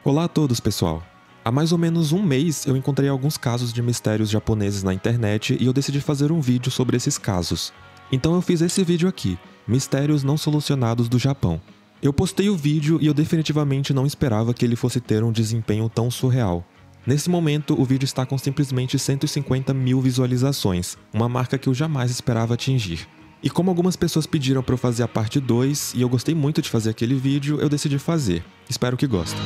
Olá a todos, pessoal! Há mais ou menos um mês eu encontrei alguns casos de mistérios japoneses na internet e eu decidi fazer um vídeo sobre esses casos. Então eu fiz esse vídeo aqui, Mistérios Não Solucionados do Japão. Eu postei o vídeo e eu definitivamente não esperava que ele fosse ter um desempenho tão surreal. Nesse momento, o vídeo está com simplesmente 150 mil visualizações, uma marca que eu jamais esperava atingir. E como algumas pessoas pediram para eu fazer a parte 2 e eu gostei muito de fazer aquele vídeo, eu decidi fazer. Espero que gostem.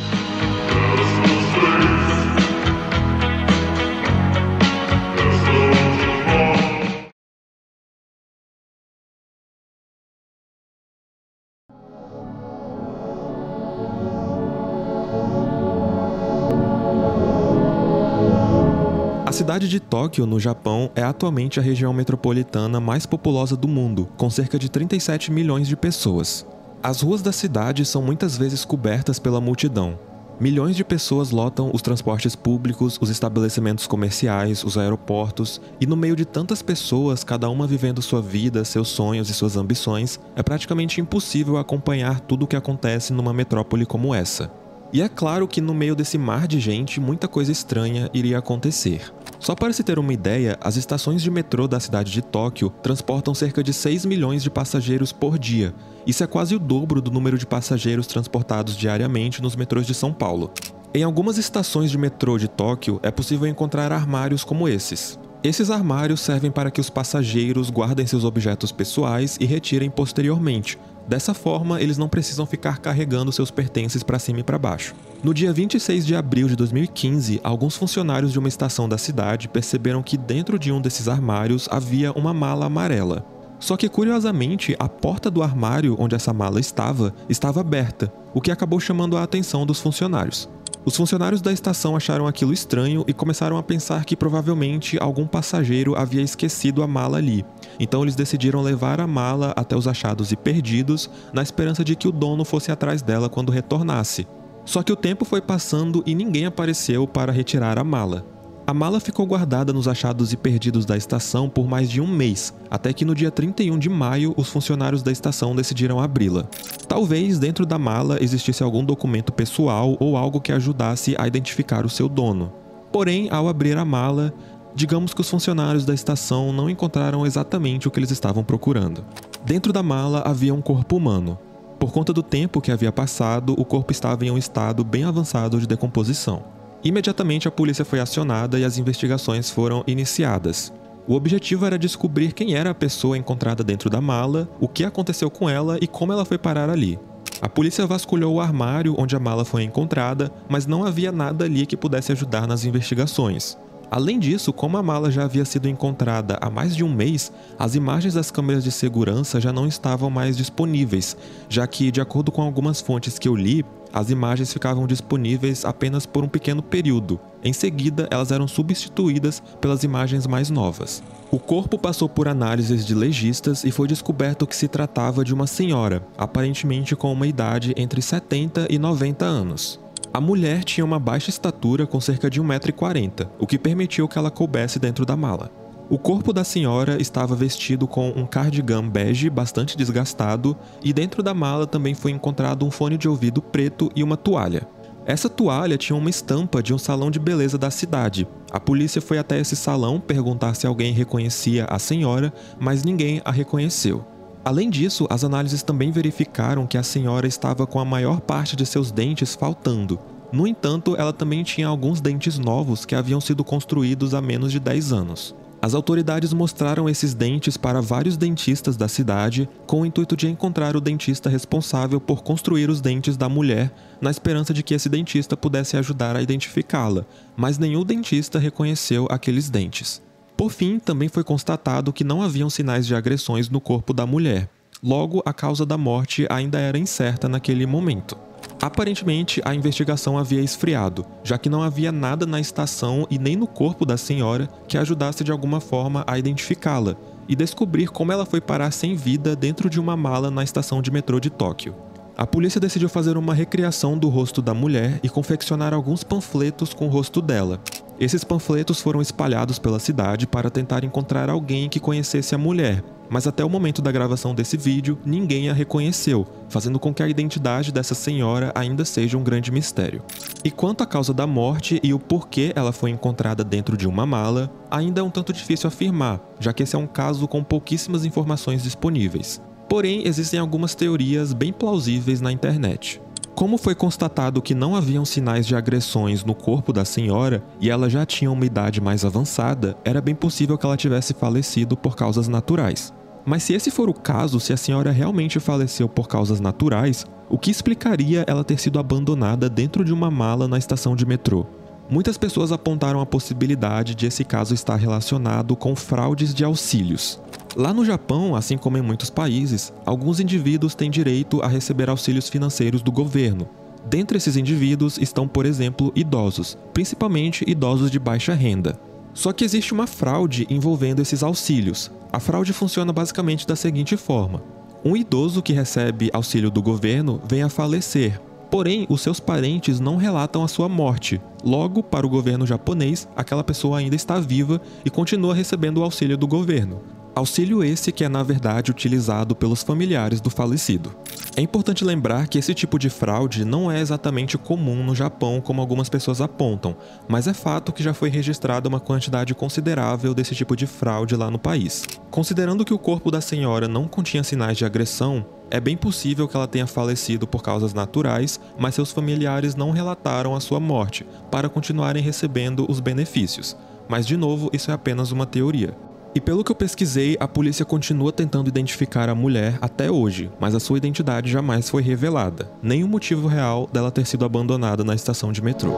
A cidade de Tóquio, no Japão, é atualmente a região metropolitana mais populosa do mundo, com cerca de 37 milhões de pessoas. As ruas da cidade são muitas vezes cobertas pela multidão. Milhões de pessoas lotam os transportes públicos, os estabelecimentos comerciais, os aeroportos, e no meio de tantas pessoas, cada uma vivendo sua vida, seus sonhos e suas ambições, é praticamente impossível acompanhar tudo o que acontece numa metrópole como essa. E é claro que no meio desse mar de gente, muita coisa estranha iria acontecer. Só para se ter uma ideia, as estações de metrô da cidade de Tóquio transportam cerca de 6 milhões de passageiros por dia. Isso é quase o dobro do número de passageiros transportados diariamente nos metrôs de São Paulo. Em algumas estações de metrô de Tóquio, é possível encontrar armários como esses. Esses armários servem para que os passageiros guardem seus objetos pessoais e retirem posteriormente. Dessa forma, eles não precisam ficar carregando seus pertences para cima e para baixo. No dia 26 de abril de 2015, alguns funcionários de uma estação da cidade perceberam que dentro de um desses armários havia uma mala amarela. Só que, curiosamente, a porta do armário onde essa mala estava aberta, o que acabou chamando a atenção dos funcionários. Os funcionários da estação acharam aquilo estranho e começaram a pensar que provavelmente algum passageiro havia esquecido a mala ali. Então eles decidiram levar a mala até os achados e perdidos, na esperança de que o dono fosse atrás dela quando retornasse. Só que o tempo foi passando e ninguém apareceu para retirar a mala. A mala ficou guardada nos achados e perdidos da estação por mais de um mês, até que no dia 31 de maio os funcionários da estação decidiram abri-la. Talvez dentro da mala existisse algum documento pessoal ou algo que ajudasse a identificar o seu dono. Porém, ao abrir a mala, digamos que os funcionários da estação não encontraram exatamente o que eles estavam procurando. Dentro da mala havia um corpo humano. Por conta do tempo que havia passado, o corpo estava em um estado bem avançado de decomposição. Imediatamente a polícia foi acionada e as investigações foram iniciadas. O objetivo era descobrir quem era a pessoa encontrada dentro da mala, o que aconteceu com ela e como ela foi parar ali. A polícia vasculhou o armário onde a mala foi encontrada, mas não havia nada ali que pudesse ajudar nas investigações. Além disso, como a mala já havia sido encontrada há mais de um mês, as imagens das câmeras de segurança já não estavam mais disponíveis, já que, de acordo com algumas fontes que eu li, as imagens ficavam disponíveis apenas por um pequeno período. Em seguida, elas eram substituídas pelas imagens mais novas. O corpo passou por análises de legistas e foi descoberto que se tratava de uma senhora, aparentemente com uma idade entre 70 e 90 anos. A mulher tinha uma baixa estatura com cerca de 1,40 m, o que permitiu que ela coubesse dentro da mala. O corpo da senhora estava vestido com um cardigan bege bastante desgastado e dentro da mala também foi encontrado um fone de ouvido preto e uma toalha. Essa toalha tinha uma estampa de um salão de beleza da cidade. A polícia foi até esse salão perguntar se alguém reconhecia a senhora, mas ninguém a reconheceu. Além disso, as análises também verificaram que a senhora estava com a maior parte de seus dentes faltando. No entanto, ela também tinha alguns dentes novos que haviam sido construídos há menos de 10 anos. As autoridades mostraram esses dentes para vários dentistas da cidade com o intuito de encontrar o dentista responsável por construir os dentes da mulher, na esperança de que esse dentista pudesse ajudar a identificá-la, mas nenhum dentista reconheceu aqueles dentes. Por fim, também foi constatado que não haviam sinais de agressões no corpo da mulher. Logo, a causa da morte ainda era incerta naquele momento. Aparentemente, a investigação havia esfriado, já que não havia nada na estação e nem no corpo da senhora que ajudasse de alguma forma a identificá-la e descobrir como ela foi parar sem vida dentro de uma mala na estação de metrô de Tóquio. A polícia decidiu fazer uma recriação do rosto da mulher e confeccionar alguns panfletos com o rosto dela. Esses panfletos foram espalhados pela cidade para tentar encontrar alguém que conhecesse a mulher, mas até o momento da gravação desse vídeo, ninguém a reconheceu, fazendo com que a identidade dessa senhora ainda seja um grande mistério. E quanto à causa da morte e o porquê ela foi encontrada dentro de uma mala, ainda é um tanto difícil afirmar, já que esse é um caso com pouquíssimas informações disponíveis. Porém, existem algumas teorias bem plausíveis na internet. Como foi constatado que não haviam sinais de agressões no corpo da senhora e ela já tinha uma idade mais avançada, era bem possível que ela tivesse falecido por causas naturais. Mas se esse for o caso, se a senhora realmente faleceu por causas naturais, o que explicaria ela ter sido abandonada dentro de uma mala na estação de metrô? Muitas pessoas apontaram a possibilidade de esse caso estar relacionado com fraudes de auxílios. Lá no Japão, assim como em muitos países, alguns indivíduos têm direito a receber auxílios financeiros do governo. Dentre esses indivíduos estão, por exemplo, idosos, principalmente idosos de baixa renda. Só que existe uma fraude envolvendo esses auxílios. A fraude funciona basicamente da seguinte forma: um idoso que recebe auxílio do governo vem a falecer, porém os seus parentes não relatam a sua morte. Logo, para o governo japonês, aquela pessoa ainda está viva e continua recebendo o auxílio do governo. Auxílio esse que é na verdade utilizado pelos familiares do falecido. É importante lembrar que esse tipo de fraude não é exatamente comum no Japão como algumas pessoas apontam, mas é fato que já foi registrada uma quantidade considerável desse tipo de fraude lá no país. Considerando que o corpo da senhora não continha sinais de agressão, é bem possível que ela tenha falecido por causas naturais, mas seus familiares não relataram a sua morte, para continuarem recebendo os benefícios. Mas de novo, isso é apenas uma teoria. E pelo que eu pesquisei, a polícia continua tentando identificar a mulher até hoje, mas a sua identidade jamais foi revelada, nem o motivo real dela ter sido abandonada na estação de metrô.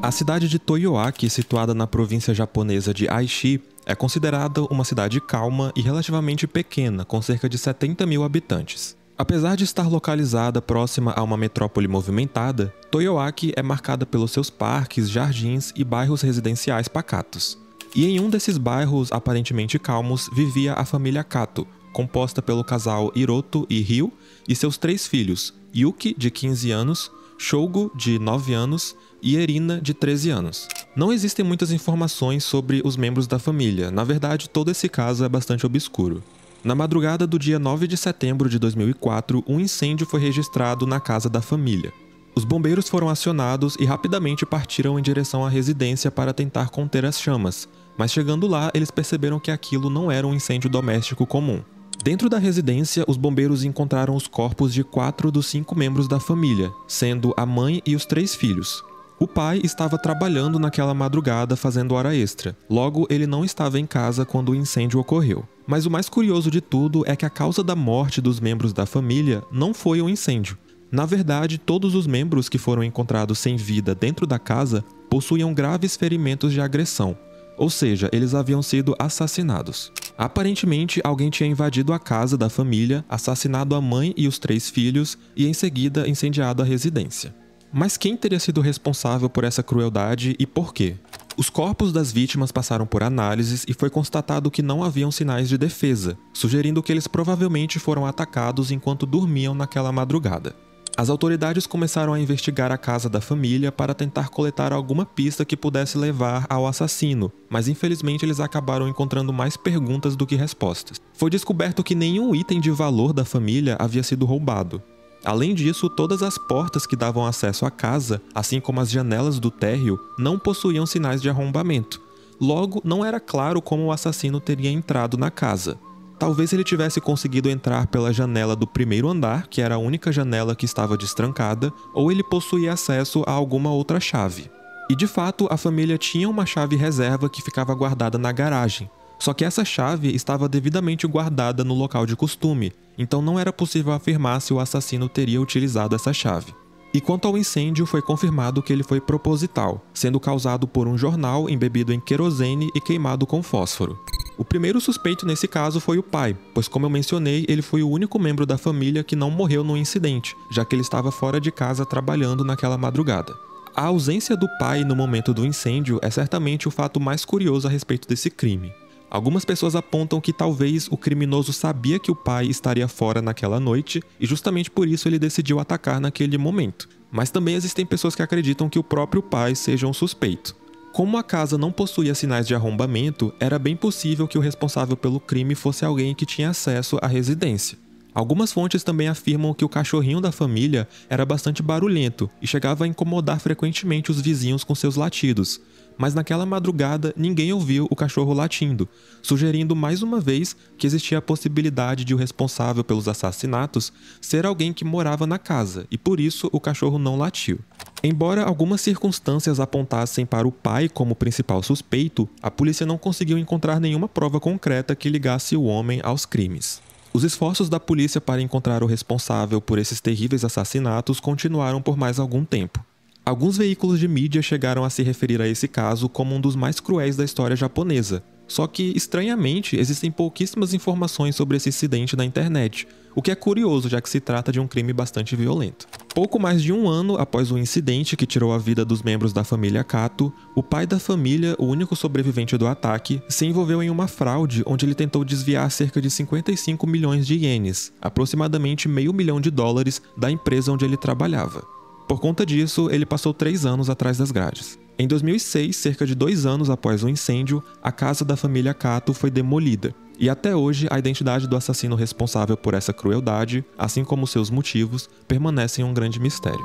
A cidade de Toyoaki, situada na província japonesa de Aichi, é considerada uma cidade calma e relativamente pequena, com cerca de 70 mil habitantes. Apesar de estar localizada próxima a uma metrópole movimentada, Toyoaki é marcada pelos seus parques, jardins e bairros residenciais pacatos. E em um desses bairros aparentemente calmos vivia a família Kato, composta pelo casal Hiroto e Ryu e seus 3 filhos, Yuki, de 15 anos, Shogo, de 9 anos, e Erina, de 13 anos. Não existem muitas informações sobre os membros da família, na verdade todo esse caso é bastante obscuro. Na madrugada do dia 9 de setembro de 2004, um incêndio foi registrado na casa da família. Os bombeiros foram acionados e rapidamente partiram em direção à residência para tentar conter as chamas, mas chegando lá eles perceberam que aquilo não era um incêndio doméstico comum. Dentro da residência, os bombeiros encontraram os corpos de 4 dos 5 membros da família, sendo a mãe e os 3 filhos. O pai estava trabalhando naquela madrugada fazendo hora extra, logo ele não estava em casa quando o incêndio ocorreu. Mas o mais curioso de tudo é que a causa da morte dos membros da família não foi o incêndio. Na verdade, todos os membros que foram encontrados sem vida dentro da casa possuíam graves ferimentos de agressão, ou seja, eles haviam sido assassinados. Aparentemente, alguém tinha invadido a casa da família, assassinado a mãe e os 3 filhos e em seguida incendiado a residência. Mas quem teria sido responsável por essa crueldade e por quê? Os corpos das vítimas passaram por análises e foi constatado que não haviam sinais de defesa, sugerindo que eles provavelmente foram atacados enquanto dormiam naquela madrugada. As autoridades começaram a investigar a casa da família para tentar coletar alguma pista que pudesse levar ao assassino, mas infelizmente eles acabaram encontrando mais perguntas do que respostas. Foi descoberto que nenhum item de valor da família havia sido roubado. Além disso, todas as portas que davam acesso à casa, assim como as janelas do térreo, não possuíam sinais de arrombamento. Logo, não era claro como o assassino teria entrado na casa. Talvez ele tivesse conseguido entrar pela janela do primeiro andar, que era a única janela que estava destrancada, ou ele possuía acesso a alguma outra chave. E de fato, a família tinha uma chave reserva que ficava guardada na garagem. Só que essa chave estava devidamente guardada no local de costume, então não era possível afirmar se o assassino teria utilizado essa chave. E quanto ao incêndio, foi confirmado que ele foi proposital, sendo causado por um jornal embebido em querosene e queimado com fósforo. O primeiro suspeito nesse caso foi o pai, pois como eu mencionei, ele foi o único membro da família que não morreu no incidente, já que ele estava fora de casa trabalhando naquela madrugada. A ausência do pai no momento do incêndio é certamente o fato mais curioso a respeito desse crime. Algumas pessoas apontam que talvez o criminoso sabia que o pai estaria fora naquela noite e justamente por isso ele decidiu atacar naquele momento. Mas também existem pessoas que acreditam que o próprio pai seja um suspeito. Como a casa não possuía sinais de arrombamento, era bem possível que o responsável pelo crime fosse alguém que tinha acesso à residência. Algumas fontes também afirmam que o cachorrinho da família era bastante barulhento e chegava a incomodar frequentemente os vizinhos com seus latidos. Mas naquela madrugada ninguém ouviu o cachorro latindo, sugerindo mais uma vez que existia a possibilidade de o responsável pelos assassinatos ser alguém que morava na casa, e por isso o cachorro não latiu. Embora algumas circunstâncias apontassem para o pai como principal suspeito, a polícia não conseguiu encontrar nenhuma prova concreta que ligasse o homem aos crimes. Os esforços da polícia para encontrar o responsável por esses terríveis assassinatos continuaram por mais algum tempo. Alguns veículos de mídia chegaram a se referir a esse caso como um dos mais cruéis da história japonesa. Só que, estranhamente, existem pouquíssimas informações sobre esse incidente na internet, o que é curioso, já que se trata de um crime bastante violento. Pouco mais de um ano após o incidente que tirou a vida dos membros da família Kato, o pai da família, o único sobrevivente do ataque, se envolveu em uma fraude onde ele tentou desviar cerca de 55 milhões de ienes, aproximadamente $500 mil, da empresa onde ele trabalhava. Por conta disso, ele passou 3 anos atrás das grades. Em 2006, cerca de 2 anos após o incêndio, a casa da família Kato foi demolida. E até hoje, a identidade do assassino responsável por essa crueldade, assim como seus motivos, permanecem um grande mistério.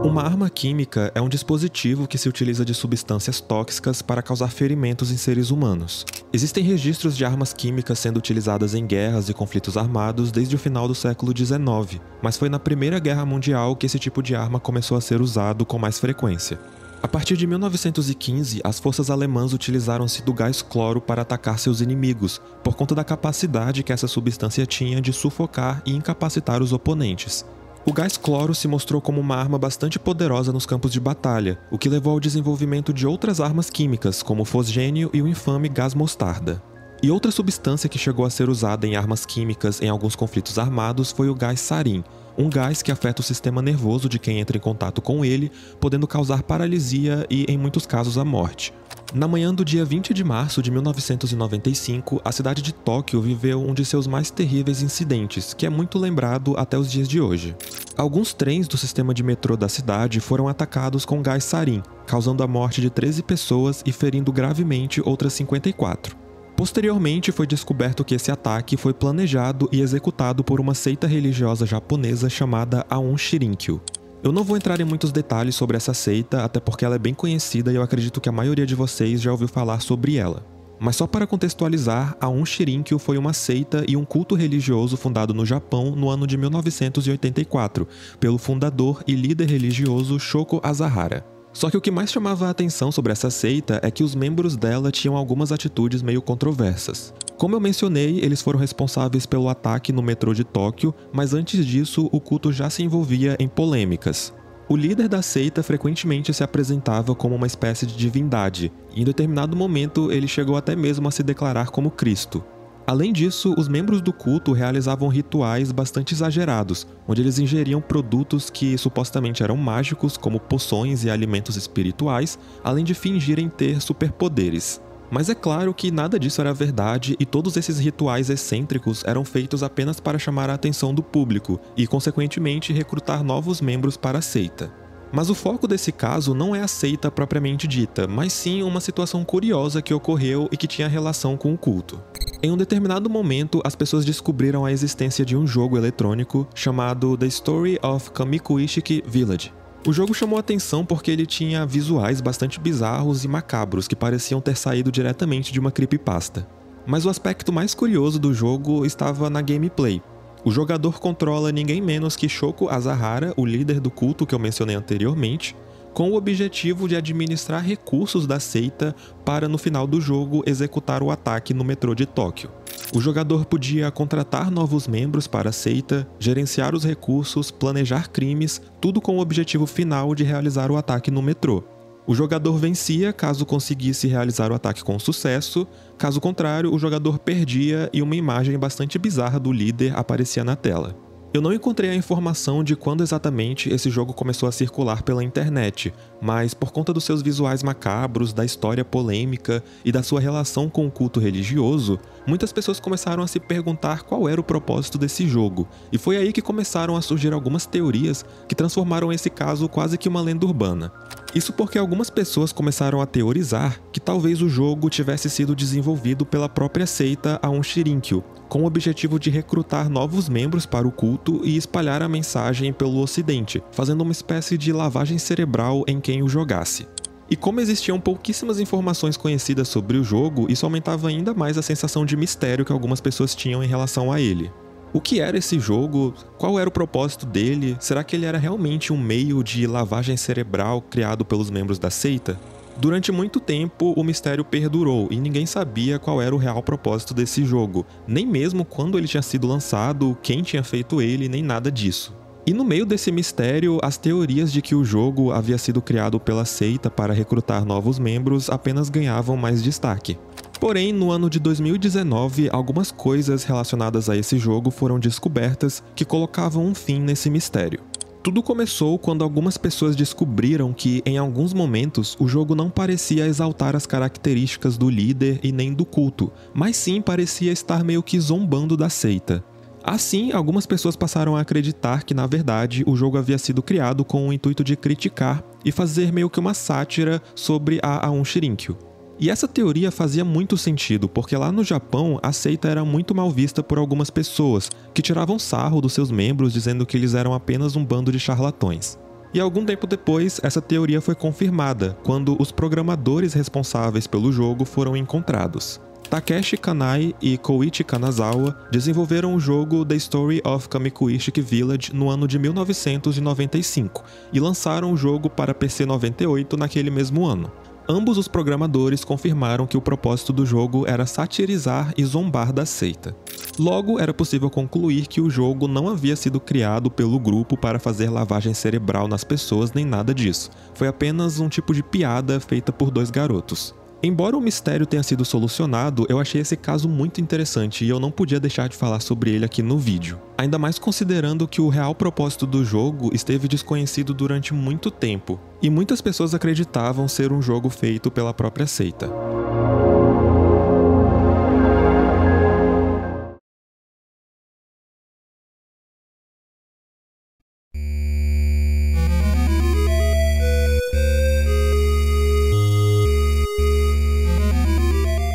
Uma arma química é um dispositivo que se utiliza de substâncias tóxicas para causar ferimentos em seres humanos. Existem registros de armas químicas sendo utilizadas em guerras e conflitos armados desde o final do século XIX, mas foi na Primeira Guerra Mundial que esse tipo de arma começou a ser usado com mais frequência. A partir de 1915, as forças alemãs utilizaram-se do gás cloro para atacar seus inimigos, por conta da capacidade que essa substância tinha de sufocar e incapacitar os oponentes. O gás cloro se mostrou como uma arma bastante poderosa nos campos de batalha, o que levou ao desenvolvimento de outras armas químicas, como o fosgênio e o infame gás mostarda. E outra substância que chegou a ser usada em armas químicas em alguns conflitos armados foi o gás sarin, um gás que afeta o sistema nervoso de quem entra em contato com ele, podendo causar paralisia e, em muitos casos, a morte. Na manhã do dia 20 de março de 1995, a cidade de Tóquio viveu um de seus mais terríveis incidentes, que é muito lembrado até os dias de hoje. Alguns trens do sistema de metrô da cidade foram atacados com gás sarin, causando a morte de 13 pessoas e ferindo gravemente outras 54. Posteriormente, foi descoberto que esse ataque foi planejado e executado por uma seita religiosa japonesa chamada Aum Shirinkyo. Eu não vou entrar em muitos detalhes sobre essa seita, até porque ela é bem conhecida e eu acredito que a maioria de vocês já ouviu falar sobre ela. Mas só para contextualizar, a Aum Shirinkyo foi uma seita e um culto religioso fundado no Japão no ano de 1984, pelo fundador e líder religioso Shoko Asahara. Só que o que mais chamava a atenção sobre essa seita é que os membros dela tinham algumas atitudes meio controversas. Como eu mencionei, eles foram responsáveis pelo ataque no metrô de Tóquio, mas antes disso o culto já se envolvia em polêmicas. O líder da seita frequentemente se apresentava como uma espécie de divindade, e em determinado momento ele chegou até mesmo a se declarar como Cristo. Além disso, os membros do culto realizavam rituais bastante exagerados, onde eles ingeriam produtos que supostamente eram mágicos, como poções e alimentos espirituais, além de fingirem ter superpoderes. Mas é claro que nada disso era verdade e todos esses rituais excêntricos eram feitos apenas para chamar a atenção do público e, consequentemente, recrutar novos membros para a seita. Mas o foco desse caso não é a seita propriamente dita, mas sim uma situação curiosa que ocorreu e que tinha relação com o culto. Em um determinado momento, as pessoas descobriram a existência de um jogo eletrônico chamado The Story of Kamikuishiki Village. O jogo chamou atenção porque ele tinha visuais bastante bizarros e macabros que pareciam ter saído diretamente de uma creepypasta. Mas o aspecto mais curioso do jogo estava na gameplay. O jogador controla ninguém menos que Shoko Asahara, o líder do culto que eu mencionei anteriormente, com o objetivo de administrar recursos da seita para, no final do jogo, executar o ataque no metrô de Tóquio. O jogador podia contratar novos membros para a seita, gerenciar os recursos, planejar crimes, tudo com o objetivo final de realizar o ataque no metrô. O jogador vencia caso conseguisse realizar o ataque com sucesso, caso contrário, o jogador perdia e uma imagem bastante bizarra do líder aparecia na tela. Eu não encontrei a informação de quando exatamente esse jogo começou a circular pela internet, mas por conta dos seus visuais macabros, da história polêmica e da sua relação com o culto religioso, muitas pessoas começaram a se perguntar qual era o propósito desse jogo, e foi aí que começaram a surgir algumas teorias que transformaram esse caso quase que uma lenda urbana. Isso porque algumas pessoas começaram a teorizar que talvez o jogo tivesse sido desenvolvido pela própria seita Aum Shirinkyo, com o objetivo de recrutar novos membros para o culto e espalhar a mensagem pelo ocidente, fazendo uma espécie de lavagem cerebral em quem o jogasse. E como existiam pouquíssimas informações conhecidas sobre o jogo, isso aumentava ainda mais a sensação de mistério que algumas pessoas tinham em relação a ele. O que era esse jogo? Qual era o propósito dele? Será que ele era realmente um meio de lavagem cerebral criado pelos membros da seita? Durante muito tempo, o mistério perdurou e ninguém sabia qual era o real propósito desse jogo, nem mesmo quando ele tinha sido lançado, quem tinha feito ele, nem nada disso. E no meio desse mistério, as teorias de que o jogo havia sido criado pela seita para recrutar novos membros apenas ganhavam mais destaque. Porém, no ano de 2019, algumas coisas relacionadas a esse jogo foram descobertas que colocavam um fim nesse mistério. Tudo começou quando algumas pessoas descobriram que, em alguns momentos, o jogo não parecia exaltar as características do líder e nem do culto, mas sim parecia estar meio que zombando da seita. Assim, algumas pessoas passaram a acreditar que, na verdade, o jogo havia sido criado com o intuito de criticar e fazer meio que uma sátira sobre a Aum Shirinkyo. E essa teoria fazia muito sentido, porque lá no Japão a seita era muito mal vista por algumas pessoas, que tiravam sarro dos seus membros dizendo que eles eram apenas um bando de charlatões. E algum tempo depois, essa teoria foi confirmada, quando os programadores responsáveis pelo jogo foram encontrados. Takeshi Kanai e Koichi Kanazawa desenvolveram o jogo The Story of Kamikuishiki Village no ano de 1995 e lançaram o jogo para PC 98 naquele mesmo ano. Ambos os programadores confirmaram que o propósito do jogo era satirizar e zombar da seita. Logo, era possível concluir que o jogo não havia sido criado pelo grupo para fazer lavagem cerebral nas pessoas nem nada disso. Foi apenas um tipo de piada feita por dois garotos. Embora o mistério tenha sido solucionado, eu achei esse caso muito interessante e eu não podia deixar de falar sobre ele aqui no vídeo. Ainda mais considerando que o real propósito do jogo esteve desconhecido durante muito tempo, e muitas pessoas acreditavam ser um jogo feito pela própria seita.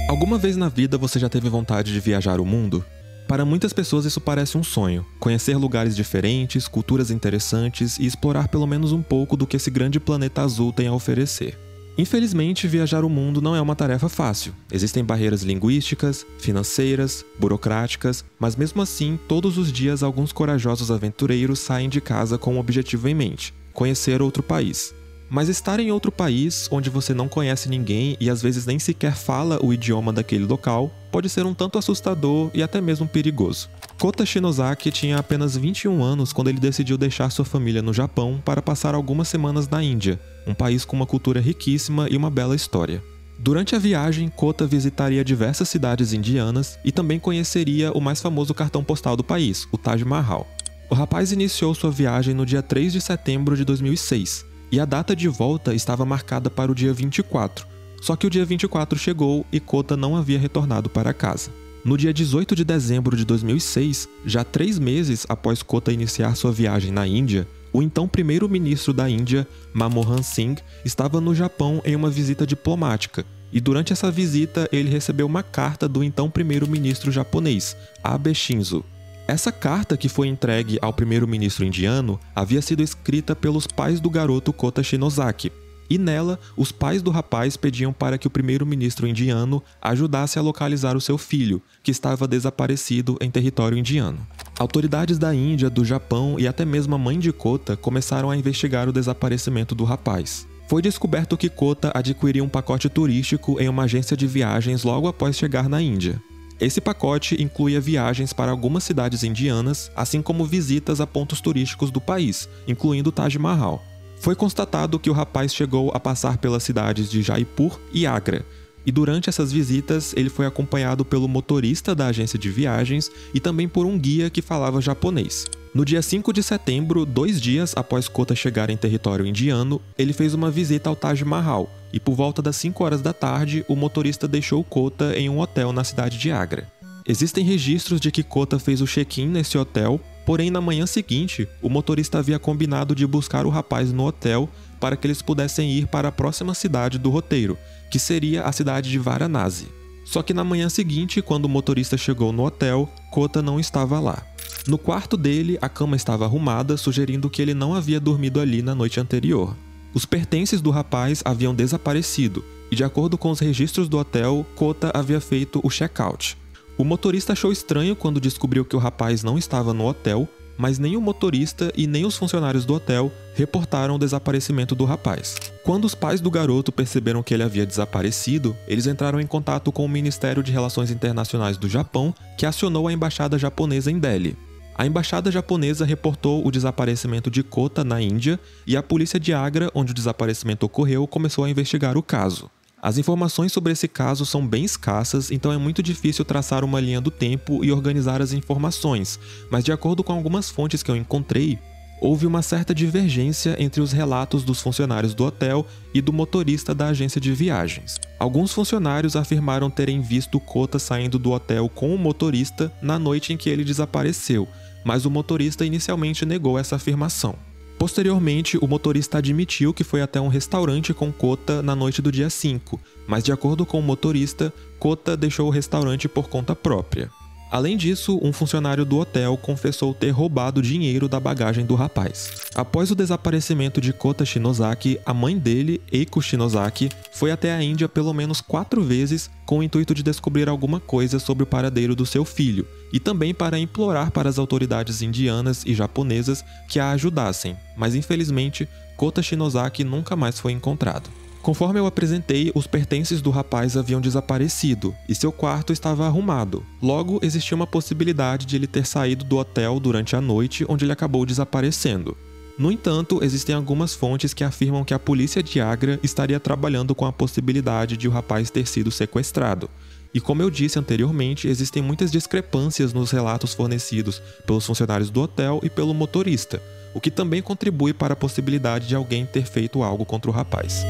Alguma vez na vida você já teve vontade de viajar o mundo? Para muitas pessoas isso parece um sonho, conhecer lugares diferentes, culturas interessantes e explorar pelo menos um pouco do que esse grande planeta azul tem a oferecer. Infelizmente, viajar o mundo não é uma tarefa fácil. Existem barreiras linguísticas, financeiras, burocráticas, mas mesmo assim, todos os dias alguns corajosos aventureiros saem de casa com um objetivo em mente: conhecer outro país. Mas estar em outro país, onde você não conhece ninguém e às vezes nem sequer fala o idioma daquele local, pode ser um tanto assustador e até mesmo perigoso. Kota Shinozaki tinha apenas 21 anos quando ele decidiu deixar sua família no Japão para passar algumas semanas na Índia, um país com uma cultura riquíssima e uma bela história. Durante a viagem, Kota visitaria diversas cidades indianas e também conheceria o mais famoso cartão postal do país, o Taj Mahal. O rapaz iniciou sua viagem no dia 3 de setembro de 2006, e a data de volta estava marcada para o dia 24, só que o dia 24 chegou e Kota não havia retornado para casa. No dia 18 de dezembro de 2006, já 3 meses após Kota iniciar sua viagem na Índia, o então primeiro-ministro da Índia, Manmohan Singh, estava no Japão em uma visita diplomática, e durante essa visita ele recebeu uma carta do então primeiro-ministro japonês, Abe Shinzo. Essa carta, que foi entregue ao primeiro-ministro indiano, havia sido escrita pelos pais do garoto Kota Shinozaki, e nela, os pais do rapaz pediam para que o primeiro-ministro indiano ajudasse a localizar o seu filho, que estava desaparecido em território indiano. Autoridades da Índia, do Japão e até mesmo a mãe de Kota começaram a investigar o desaparecimento do rapaz. Foi descoberto que Kota adquiriu um pacote turístico em uma agência de viagens logo após chegar na Índia. Esse pacote incluía viagens para algumas cidades indianas, assim como visitas a pontos turísticos do país, incluindo o Taj Mahal. Foi constatado que o rapaz chegou a passar pelas cidades de Jaipur e Agra, e durante essas visitas ele foi acompanhado pelo motorista da agência de viagens e também por um guia que falava japonês. No dia 5 de setembro, 2 dias após Kota chegar em território indiano, ele fez uma visita ao Taj Mahal, e por volta das 5 horas da tarde, o motorista deixou Kota em um hotel na cidade de Agra. Existem registros de que Kota fez o check-in nesse hotel, porém na manhã seguinte, o motorista havia combinado de buscar o rapaz no hotel para que eles pudessem ir para a próxima cidade do roteiro, que seria a cidade de Varanasi. Só que na manhã seguinte, quando o motorista chegou no hotel, Kota não estava lá. No quarto dele, a cama estava arrumada, sugerindo que ele não havia dormido ali na noite anterior. Os pertences do rapaz haviam desaparecido, e de acordo com os registros do hotel, Kota havia feito o check-out. O motorista achou estranho quando descobriu que o rapaz não estava no hotel, mas nem o motorista e nem os funcionários do hotel reportaram o desaparecimento do rapaz. Quando os pais do garoto perceberam que ele havia desaparecido, eles entraram em contato com o Ministério de Relações Internacionais do Japão, que acionou a embaixada japonesa em Delhi. A embaixada japonesa reportou o desaparecimento de Kota na Índia e a polícia de Agra, onde o desaparecimento ocorreu, começou a investigar o caso. As informações sobre esse caso são bem escassas, então é muito difícil traçar uma linha do tempo e organizar as informações, mas de acordo com algumas fontes que eu encontrei, houve uma certa divergência entre os relatos dos funcionários do hotel e do motorista da agência de viagens. Alguns funcionários afirmaram terem visto Kota saindo do hotel com o motorista na noite em que ele desapareceu, mas o motorista inicialmente negou essa afirmação. Posteriormente, o motorista admitiu que foi até um restaurante com Kota na noite do dia 5, mas de acordo com o motorista, Kota deixou o restaurante por conta própria. Além disso, um funcionário do hotel confessou ter roubado dinheiro da bagagem do rapaz. Após o desaparecimento de Kota Shinozaki, a mãe dele, Eiko Shinozaki, foi até a Índia pelo menos 4 vezes com o intuito de descobrir alguma coisa sobre o paradeiro do seu filho, e também para implorar para as autoridades indianas e japonesas que a ajudassem, mas infelizmente, Kota Shinozaki nunca mais foi encontrado. Conforme eu apresentei, os pertences do rapaz haviam desaparecido e seu quarto estava arrumado. Logo, existia uma possibilidade de ele ter saído do hotel durante a noite, onde ele acabou desaparecendo. No entanto, existem algumas fontes que afirmam que a polícia de Agra estaria trabalhando com a possibilidade de o rapaz ter sido sequestrado. E como eu disse anteriormente, existem muitas discrepâncias nos relatos fornecidos pelos funcionários do hotel e pelo motorista, o que também contribui para a possibilidade de alguém ter feito algo contra o rapaz.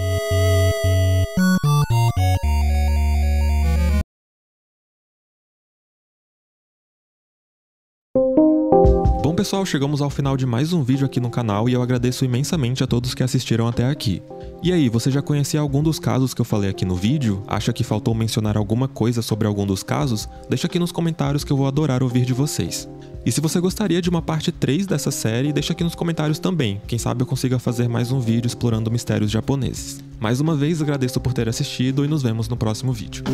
Bom pessoal, chegamos ao final de mais um vídeo aqui no canal e eu agradeço imensamente a todos que assistiram até aqui. E aí, você já conhecia algum dos casos que eu falei aqui no vídeo? Acha que faltou mencionar alguma coisa sobre algum dos casos? Deixa aqui nos comentários que eu vou adorar ouvir de vocês. E se você gostaria de uma parte 3 dessa série, deixa aqui nos comentários também. Quem sabe eu consiga fazer mais um vídeo explorando mistérios japoneses. Mais uma vez, agradeço por ter assistido e nos vemos no próximo vídeo.